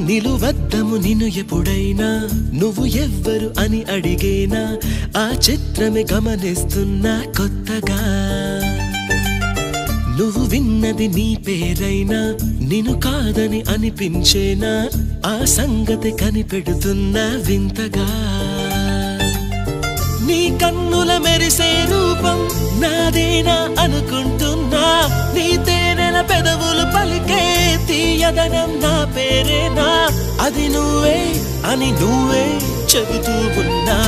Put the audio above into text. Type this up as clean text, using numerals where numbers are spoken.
నిలువద్దము నిన్ను ఎప్పుడైనా నువ్వు ఎవ్వరు అని అడిగేనా ఆ చిత్రమే గమనిస్తున్నా కొత్తగా నువ్వు విన్నది నీ పేరైనా నిన్ను కాదని అనిపించేనా ఆ సంగతి కనిపెడుతున్నా వింతగా నీ కన్నుల మెరిసే రూపం నాదేనా అనుకుంటున్నా నీ తేనెల పెదవులు పలికే తీయదనం నా పేరేనా అది నువ్వే అని నువ్వే చెబుతూ ఉన్నా